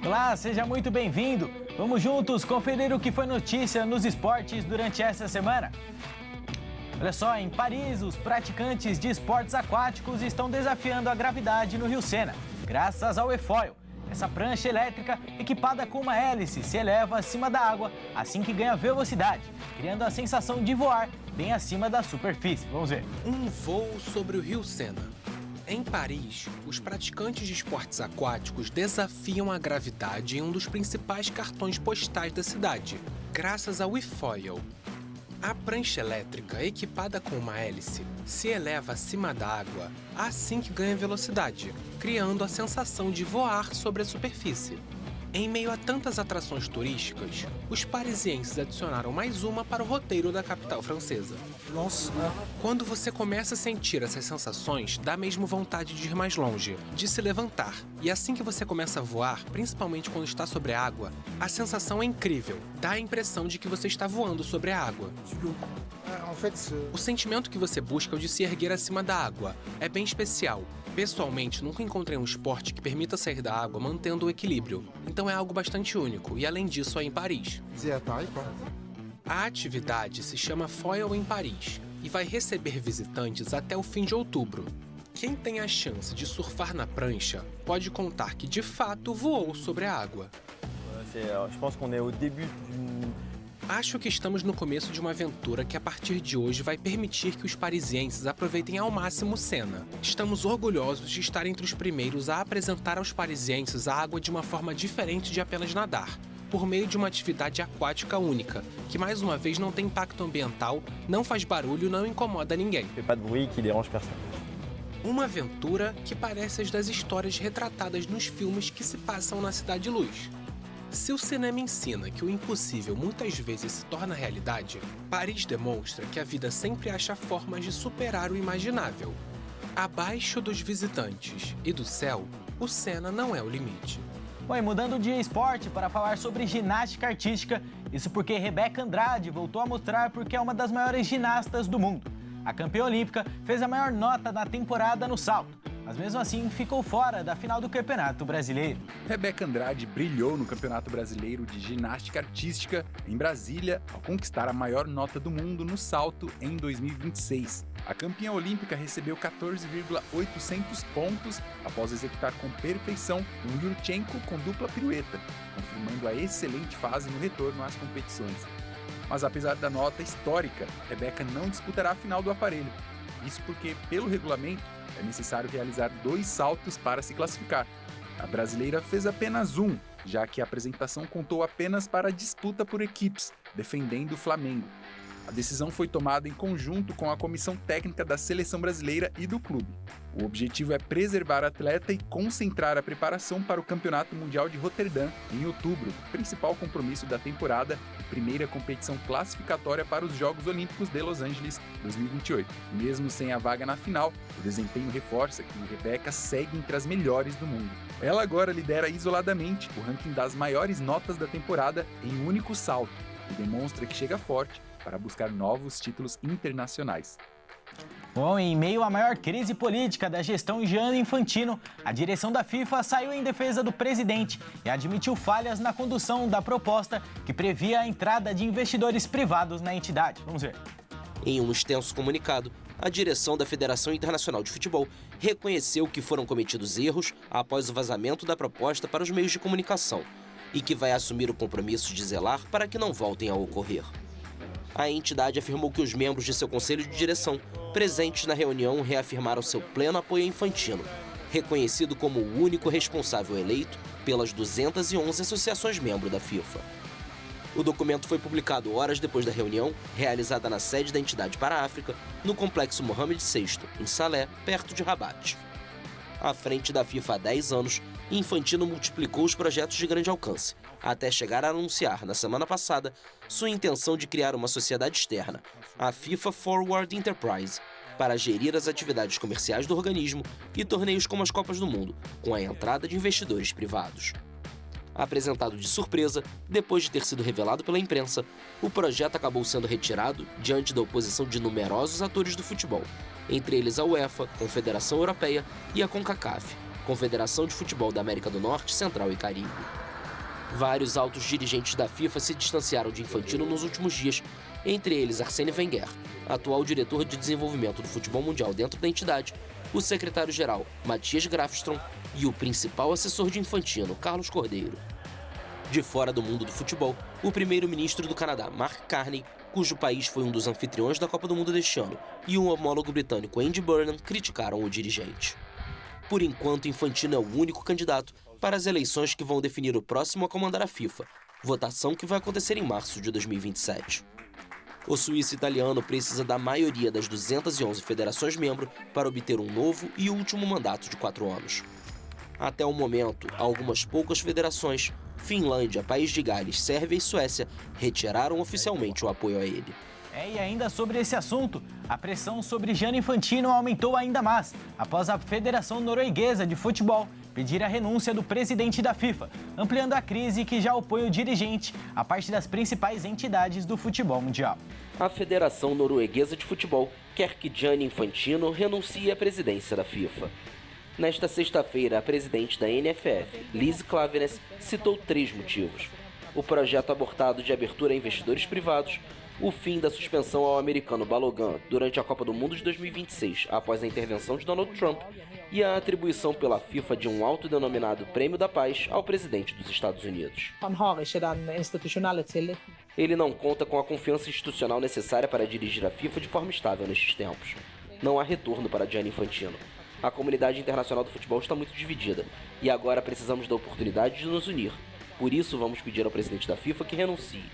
Olá, seja muito bem-vindo. Vamos juntos conferir o que foi notícia nos esportes durante essa semana. Olha só, em Paris, os praticantes de esportes aquáticos estão desafiando a gravidade no Rio Sena, graças ao e-foil. Essa prancha elétrica, equipada com uma hélice, se eleva acima da água assim que ganha velocidade, criando a sensação de voar bem acima da superfície. Vamos ver. Um voo sobre o Rio Sena. Em Paris, os praticantes de esportes aquáticos desafiam a gravidade em um dos principais cartões postais da cidade, graças ao e-foil. A prancha elétrica, equipada com uma hélice, se eleva acima da água assim que ganha velocidade, criando a sensação de voar sobre a superfície. Em meio a tantas atrações turísticas, os parisienses adicionaram mais uma para o roteiro da capital francesa. Nossa. Quando você começa a sentir essas sensações, dá mesmo vontade de ir mais longe, de se levantar. E assim que você começa a voar, principalmente quando está sobre a água, a sensação é incrível. Dá a impressão de que você está voando sobre a água. O sentimento que você busca é o de se erguer acima da água. É bem especial. Pessoalmente, nunca encontrei um esporte que permita sair da água mantendo o equilíbrio. Então é algo bastante único, e além disso é em Paris. A atividade se chama Foil em Paris e vai receber visitantes até o fim de outubro. Quem tem a chance de surfar na prancha pode contar que de fato voou sobre a água. Acho que estamos no começo de uma aventura que a partir de hoje vai permitir que os parisienses aproveitem ao máximo o Sena. Estamos orgulhosos de estar entre os primeiros a apresentar aos parisienses a água de uma forma diferente de apenas nadar, por meio de uma atividade aquática única, que mais uma vez não tem impacto ambiental, não faz barulho, não incomoda ninguém. Uma aventura que parece as das histórias retratadas nos filmes que se passam na Cidade Luz. Se o cinema ensina que o impossível muitas vezes se torna realidade, Paris demonstra que a vida sempre acha formas de superar o imaginável. Abaixo dos visitantes e do céu, o Sena não é o limite. Bom, e mudando de esporte para falar sobre ginástica artística, isso porque Rebeca Andrade voltou a mostrar porque é uma das maiores ginastas do mundo. A campeã olímpica fez a maior nota da temporada no salto, mas mesmo assim ficou fora da final do Campeonato Brasileiro. Rebeca Andrade brilhou no Campeonato Brasileiro de Ginástica Artística em Brasília ao conquistar a maior nota do mundo no salto em 2026. A campeã olímpica recebeu 14,800 pontos após executar com perfeição um Yurchenko com dupla pirueta, confirmando a excelente fase no retorno às competições. Mas apesar da nota histórica, Rebeca não disputará a final do aparelho. Isso porque, pelo regulamento, é necessário realizar 2 saltos para se classificar. A brasileira fez apenas um, já que a apresentação contou apenas para a disputa por equipes, defendendo o Flamengo. A decisão foi tomada em conjunto com a comissão técnica da seleção brasileira e do clube. O objetivo é preservar a atleta e concentrar a preparação para o Campeonato Mundial de Roterdã em outubro, principal compromisso da temporada e primeira competição classificatória para os Jogos Olímpicos de Los Angeles 2028. Mesmo sem a vaga na final, o desempenho reforça que Rebeca segue entre as melhores do mundo. Ela agora lidera isoladamente o ranking das maiores notas da temporada em um único salto e demonstra que chega forte para buscar novos títulos internacionais. Bom, em meio à maior crise política da gestão Gianni Infantino, a direção da FIFA saiu em defesa do presidente e admitiu falhas na condução da proposta que previa a entrada de investidores privados na entidade. Vamos ver. Em um extenso comunicado, a direção da Federação Internacional de Futebol reconheceu que foram cometidos erros após o vazamento da proposta para os meios de comunicação e que vai assumir o compromisso de zelar para que não voltem a ocorrer. A entidade afirmou que os membros de seu conselho de direção, presentes na reunião, reafirmaram seu pleno apoio a Infantino, reconhecido como o único responsável eleito pelas 211 associações membro da FIFA. O documento foi publicado horas depois da reunião, realizada na sede da entidade para a África, no complexo Mohamed VI, em Salé, perto de Rabat. À frente da FIFA há 10 anos, Infantino multiplicou os projetos de grande alcance, até chegar a anunciar, na semana passada, sua intenção de criar uma sociedade externa, a FIFA Forward Enterprise, para gerir as atividades comerciais do organismo e torneios como as Copas do Mundo, com a entrada de investidores privados. Apresentado de surpresa, depois de ter sido revelado pela imprensa, o projeto acabou sendo retirado diante da oposição de numerosos atores do futebol, entre eles a UEFA, Confederação Europeia, e a CONCACAF, Confederação de Futebol da América do Norte, Central e Caribe. Vários altos dirigentes da FIFA se distanciaram de Infantino nos últimos dias, entre eles Arsène Wenger, atual diretor de desenvolvimento do futebol mundial dentro da entidade, o secretário-geral Matthias Grafström e o principal assessor de Infantino, Carlos Cordeiro. De fora do mundo do futebol, o primeiro-ministro do Canadá, Mark Carney, cujo país foi um dos anfitriões da Copa do Mundo deste ano, e o homólogo britânico Andy Burnham criticaram o dirigente. Por enquanto, Infantino é o único candidato para as eleições que vão definir o próximo a comandar a FIFA, votação que vai acontecer em março de 2027. O suíço italiano precisa da maioria das 211 federações-membro para obter um novo e último mandato de 4 anos. Até o momento, algumas poucas federações, Finlândia, País de Gales, Sérvia e Suécia, retiraram oficialmente o apoio a ele. E ainda sobre esse assunto, a pressão sobre Gianni Infantino aumentou ainda mais após a Federação Norueguesa de Futebol pedir a renúncia do presidente da FIFA, ampliando a crise que já opõe o dirigente a parte das principais entidades do futebol mundial. A Federação Norueguesa de Futebol quer que Gianni Infantino renuncie à presidência da FIFA. Nesta sexta-feira, a presidente da NFF, Liz Klaveness, citou 3 motivos: o projeto abortado de abertura a investidores privados, o fim da suspensão ao americano Balogun durante a Copa do Mundo de 2026, após a intervenção de Donald Trump, e a atribuição pela FIFA de um autodenominado Prêmio da Paz ao presidente dos Estados Unidos. Ele não conta com a confiança institucional necessária para dirigir a FIFA de forma estável nestes tempos. Não há retorno para Gianni Infantino. A comunidade internacional do futebol está muito dividida, e agora precisamos da oportunidade de nos unir. Por isso, vamos pedir ao presidente da FIFA que renuncie.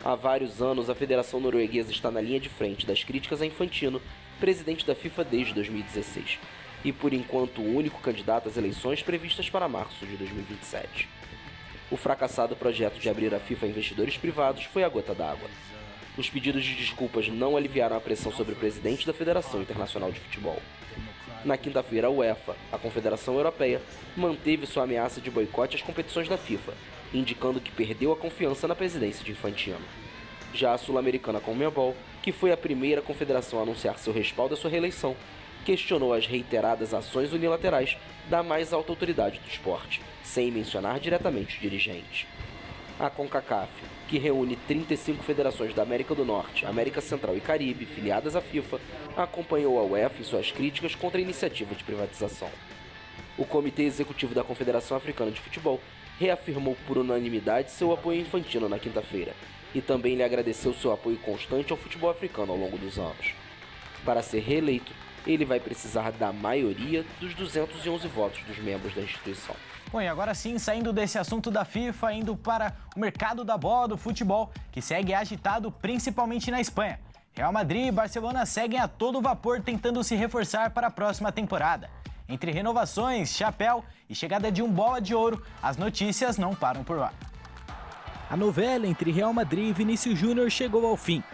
Há vários anos, a Federação Norueguesa está na linha de frente das críticas a Infantino, presidente da FIFA desde 2016, e por enquanto o único candidato às eleições previstas para março de 2027. O fracassado projeto de abrir a FIFA a investidores privados foi a gota d'água. Os pedidos de desculpas não aliviaram a pressão sobre o presidente da Federação Internacional de Futebol. Na quinta-feira, a UEFA, a Confederação Europeia, manteve sua ameaça de boicote às competições da FIFA, indicando que perdeu a confiança na presidência de Infantino. Já a sul-americana Conmebol, que foi a primeira confederação a anunciar seu respaldo à sua reeleição, questionou as reiteradas ações unilaterais da mais alta autoridade do esporte, sem mencionar diretamente os dirigentes. A CONCACAF, que reúne 35 federações da América do Norte, América Central e Caribe, filiadas à FIFA, acompanhou a UEFA em suas críticas contra a iniciativa de privatização. O Comitê Executivo da Confederação Africana de Futebol reafirmou por unanimidade seu apoio a Infantino na quinta-feira, e também lhe agradeceu seu apoio constante ao futebol africano ao longo dos anos. Para ser reeleito, ele vai precisar da maioria dos 211 votos dos membros da instituição. Bom, e agora sim, saindo desse assunto da FIFA, indo para o mercado da bola do futebol, que segue agitado principalmente na Espanha. Real Madrid e Barcelona seguem a todo vapor tentando se reforçar para a próxima temporada. Entre renovações, chapéu e chegada de um bola de ouro, as notícias não param por lá. A novela entre Real Madrid e Vinícius Júnior chegou ao fim.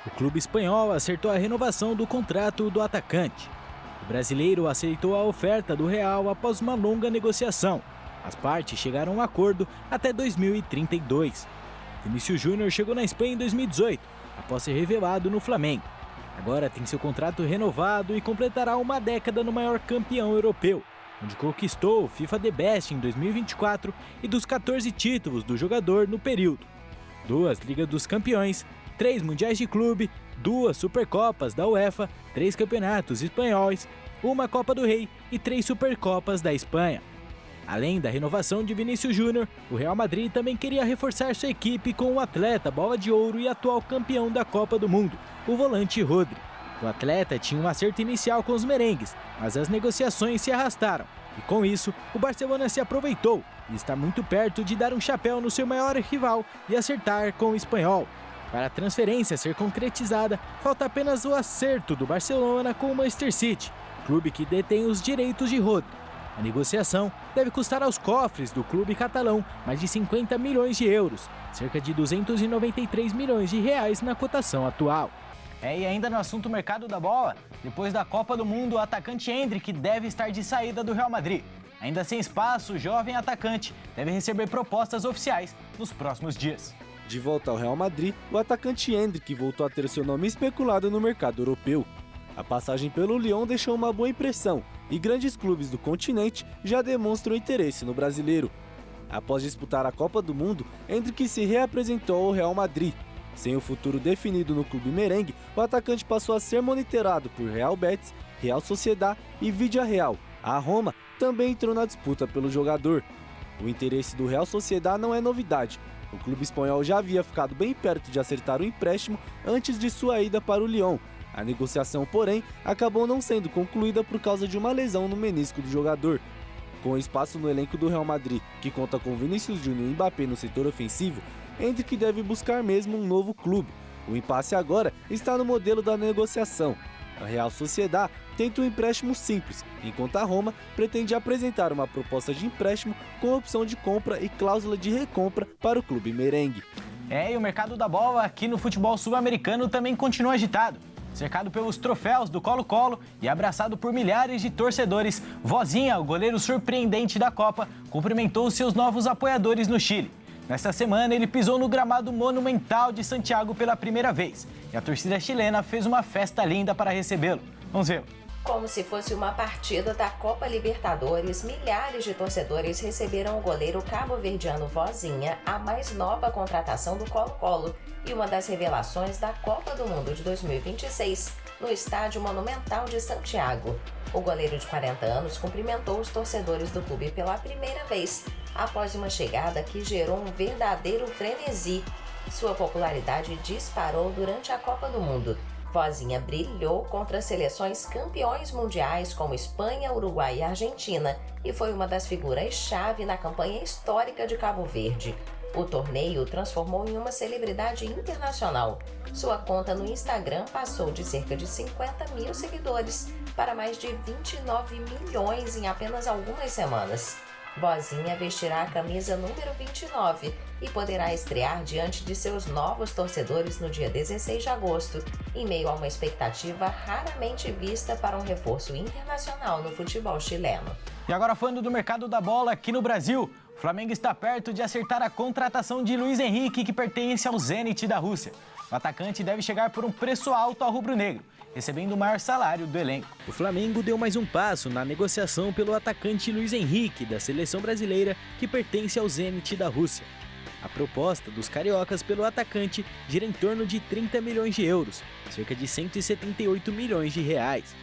O clube espanhol acertou a renovação do contrato do atacante. O brasileiro aceitou a oferta do Real após uma longa negociação. As partes chegaram a um acordo até 2032. Vinícius Júnior chegou na Espanha em 2018, após ser revelado no Flamengo. Agora tem seu contrato renovado e completará uma década no maior campeão europeu, onde conquistou o FIFA The Best em 2024 e dos 14 títulos do jogador no período. 2 Ligas dos Campeões, 3 Mundiais de Clube, 2 Supercopas da UEFA, 3 Campeonatos Espanhóis, 1 Copa do Rei e 3 Supercopas da Espanha. Além da renovação de Vinícius Júnior, o Real Madrid também queria reforçar sua equipe com o atleta bola de ouro e atual campeão da Copa do Mundo, o volante Rodri. O atleta tinha um acerto inicial com os merengues, mas as negociações se arrastaram. E com isso, o Barcelona se aproveitou e está muito perto de dar um chapéu no seu maior rival e acertar com o espanhol. Para a transferência ser concretizada, falta apenas o acerto do Barcelona com o Manchester City, clube que detém os direitos de Rodri. A negociação deve custar aos cofres do clube catalão mais de 50 milhões de euros, cerca de 293 milhões de reais na cotação atual. E ainda no assunto mercado da bola, depois da Copa do Mundo, o atacante Endrick deve estar de saída do Real Madrid. Ainda sem espaço, o jovem atacante deve receber propostas oficiais nos próximos dias. De volta ao Real Madrid, o atacante Endrick voltou a ter seu nome especulado no mercado europeu. A passagem pelo Lyon deixou uma boa impressão e grandes clubes do continente já demonstram interesse no brasileiro. Após disputar a Copa do Mundo, Endrick se reapresentou ao Real Madrid. Sem o futuro definido no clube merengue, o atacante passou a ser monitorado por Real Betis, Real Sociedad e Villarreal. A Roma também entrou na disputa pelo jogador. O interesse do Real Sociedad não é novidade. O clube espanhol já havia ficado bem perto de acertar o empréstimo antes de sua ida para o Lyon. A negociação, porém, acabou não sendo concluída por causa de uma lesão no menisco do jogador. Com espaço no elenco do Real Madrid, que conta com Vinícius Júnior e Mbappé no setor ofensivo, Endrick deve buscar mesmo um novo clube. O impasse agora está no modelo da negociação. A Real Sociedad tenta um empréstimo simples, enquanto a Roma pretende apresentar uma proposta de empréstimo com opção de compra e cláusula de recompra para o clube merengue. E o mercado da bola aqui no futebol sul-americano também continua agitado. Cercado pelos troféus do Colo-Colo e abraçado por milhares de torcedores, Vozinha, o goleiro surpreendente da Copa, cumprimentou seus novos apoiadores no Chile. Nesta semana, ele pisou no gramado monumental de Santiago pela primeira vez e a torcida chilena fez uma festa linda para recebê-lo. Vamos ver. Como se fosse uma partida da Copa Libertadores, milhares de torcedores receberam o goleiro cabo-verdiano Vozinha, a mais nova contratação do Colo-Colo e uma das revelações da Copa do Mundo de 2026, no Estádio Monumental de Santiago. O goleiro de 40 anos cumprimentou os torcedores do clube pela primeira vez, após uma chegada que gerou um verdadeiro frenesi. Sua popularidade disparou durante a Copa do Mundo. Vozinha brilhou contra seleções campeões mundiais como Espanha, Uruguai e Argentina e foi uma das figuras-chave na campanha histórica de Cabo Verde. O torneio o transformou em uma celebridade internacional. Sua conta no Instagram passou de cerca de 50 mil seguidores para mais de 29 milhões em apenas algumas semanas. Vozinha vestirá a camisa número 29 e poderá estrear diante de seus novos torcedores no dia 16 de agosto, em meio a uma expectativa raramente vista para um reforço internacional no futebol chileno. E agora falando do mercado da bola aqui no Brasil, o Flamengo está perto de acertar a contratação de Luiz Henrique, que pertence ao Zenit da Rússia. O atacante deve chegar por um preço alto ao rubro-negro, recebendo o maior salário do elenco. O Flamengo deu mais um passo na negociação pelo atacante Luiz Henrique, da seleção brasileira, que pertence ao Zenit da Rússia. A proposta dos cariocas pelo atacante gira em torno de 30 milhões de euros, cerca de 178 milhões de reais.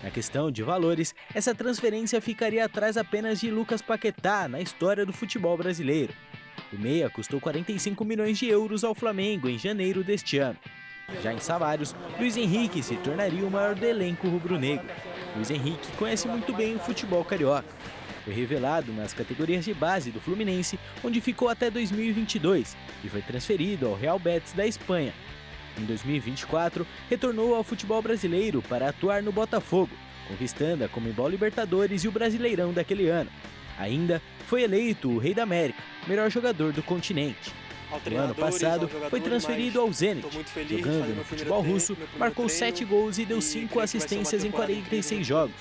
Na questão de valores, essa transferência ficaria atrás apenas de Lucas Paquetá na história do futebol brasileiro. O meia custou 45 milhões de euros ao Flamengo em janeiro deste ano. Já em salários, Luiz Henrique se tornaria o maior do elenco rubro-negro. Luiz Henrique conhece muito bem o futebol carioca. Foi revelado nas categorias de base do Fluminense, onde ficou até 2022 e foi transferido ao Real Betis da Espanha. Em 2024, retornou ao futebol brasileiro para atuar no Botafogo, conquistando a Conmebol Libertadores e o Brasileirão daquele ano. Ainda foi eleito o Rei da América, melhor jogador do continente. No ano passado, foi transferido ao Zenit. Jogando no futebol russo, marcou 7 gols e deu 5 assistências em 46 jogos.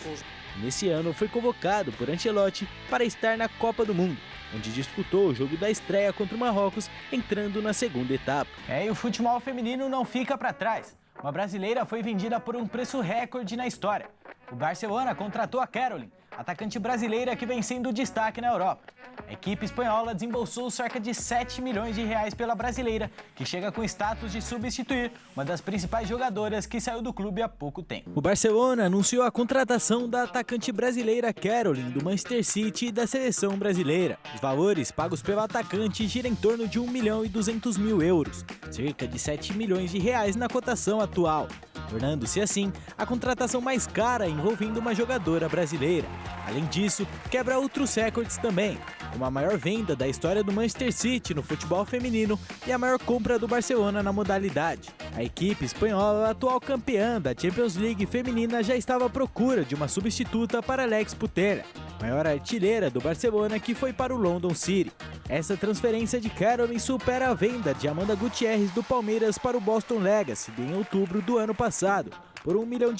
Nesse ano, foi convocado por Ancelotti para estar na Copa do Mundo, onde disputou o jogo da estreia contra o Marrocos, entrando na segunda etapa. E o futebol feminino não fica para trás. Uma brasileira foi vendida por um preço recorde na história. O Barcelona contratou a Caroline, atacante brasileira que vem sendo destaque na Europa. A equipe espanhola desembolsou cerca de 7 milhões de reais pela brasileira, que chega com status de substituir uma das principais jogadoras que saiu do clube há pouco tempo. O Barcelona anunciou a contratação da atacante brasileira Caroline, do Manchester City e da seleção brasileira. Os valores pagos pelo atacante giram em torno de 1 milhão e 200 mil euros, cerca de 7 milhões de reais na cotação atual, tornando-se assim a contratação mais cara envolvendo uma jogadora brasileira. Além disso, quebra outros recordes também, como a maior venda da história do Manchester City no futebol feminino e a maior compra do Barcelona na modalidade. A equipe espanhola, atual campeã da Champions League feminina, já estava à procura de uma substituta para Alex Putella, maior artilheira do Barcelona, que foi para o London City. Essa transferência de Caroline supera a venda de Amanda Gutierrez do Palmeiras para o Boston Legacy em outubro do ano passado, por $1 milhão,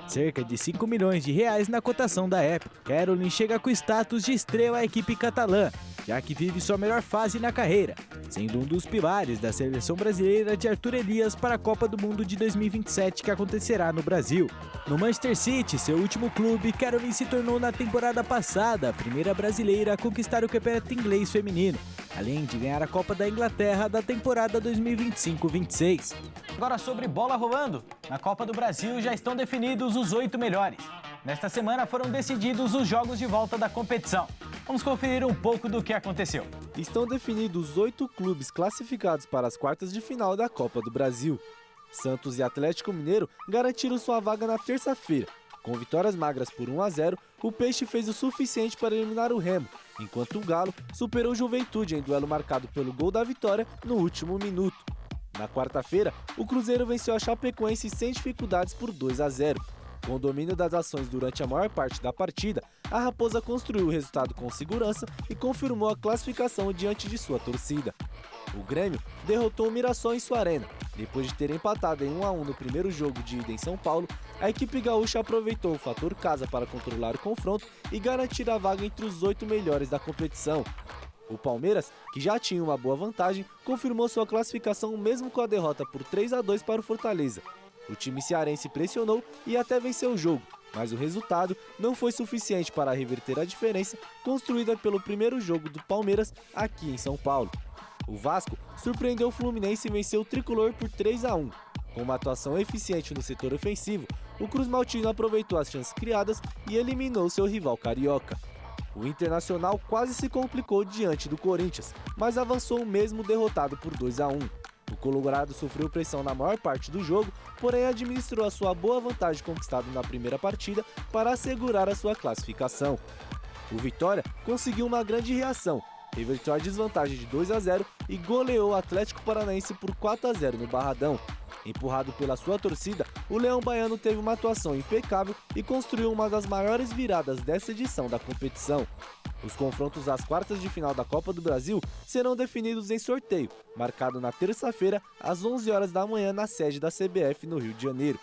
cerca de R$5 milhões na cotação da época. Caroline chega com status de estrela à equipe catalã, já que vive sua melhor fase na carreira, sendo um dos pilares da seleção brasileira de Arthur Elias para a Copa do Mundo de 2027 que acontecerá no Brasil. No Manchester City, seu último clube, Caroline se tornou na temporada passada a primeira brasileira a conquistar o campeonato inglês feminino, além de ganhar a Copa da Inglaterra da temporada 2025-26. Agora sobre bola rolando. Na Copa do Brasil já estão definidos os 8 melhores. Nesta semana foram decididos os jogos de volta da competição. Vamos conferir um pouco do que aconteceu. Estão definidos os 8 clubes classificados para as quartas de final da Copa do Brasil. Santos e Atlético Mineiro garantiram sua vaga na terça-feira. Com vitórias magras por 1-0, o Peixe fez o suficiente para eliminar o Remo, enquanto o Galo superou o Juventude em duelo marcado pelo gol da vitória no último minuto. Na quarta-feira, o Cruzeiro venceu a Chapecoense sem dificuldades por 2-0. Com o domínio das ações durante a maior parte da partida, a Raposa construiu o resultado com segurança e confirmou a classificação diante de sua torcida. O Grêmio derrotou o Mirassol em sua arena. Depois de ter empatado em 1-1 no primeiro jogo de ida em São Paulo, a equipe gaúcha aproveitou o fator casa para controlar o confronto e garantir a vaga entre os 8 melhores da competição. O Palmeiras, que já tinha uma boa vantagem, confirmou sua classificação mesmo com a derrota por 3-2 para o Fortaleza. O time cearense pressionou e até venceu o jogo, mas o resultado não foi suficiente para reverter a diferença construída pelo primeiro jogo do Palmeiras aqui em São Paulo. O Vasco surpreendeu o Fluminense e venceu o Tricolor por 3-1. Com uma atuação eficiente no setor ofensivo, o Cruz Maltino aproveitou as chances criadas e eliminou seu rival carioca. O Internacional quase se complicou diante do Corinthians, mas avançou mesmo derrotado por 2-1. O Colorado sofreu pressão na maior parte do jogo, porém administrou a sua boa vantagem conquistada na primeira partida para assegurar a sua classificação. O Vitória conseguiu uma grande reação, reverteu a desvantagem de 2-0 e goleou o Atlético Paranaense por 4-0 no Barradão. Empurrado pela sua torcida, o Leão Baiano teve uma atuação impecável e construiu uma das maiores viradas dessa edição da competição. Os confrontos das quartas de final da Copa do Brasil serão definidos em sorteio, marcado na terça-feira, às 11 horas da manhã, na sede da CBF no Rio de Janeiro.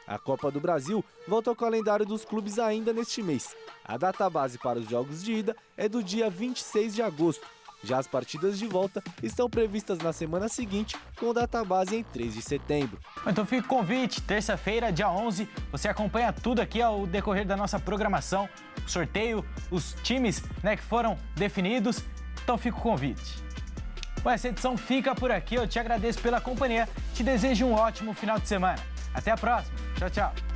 A Copa do Brasil volta ao calendário dos clubes ainda neste mês. A data base para os jogos de ida é do dia 26 de agosto. Já as partidas de volta estão previstas na semana seguinte, com data base em 3 de setembro. Então fica o convite, terça-feira, dia 11, você acompanha tudo aqui ao decorrer da nossa programação, o sorteio, os times que foram definidos, então fica o convite. Bom, essa edição fica por aqui, eu te agradeço pela companhia, te desejo um ótimo final de semana. Até a próxima, tchau, tchau.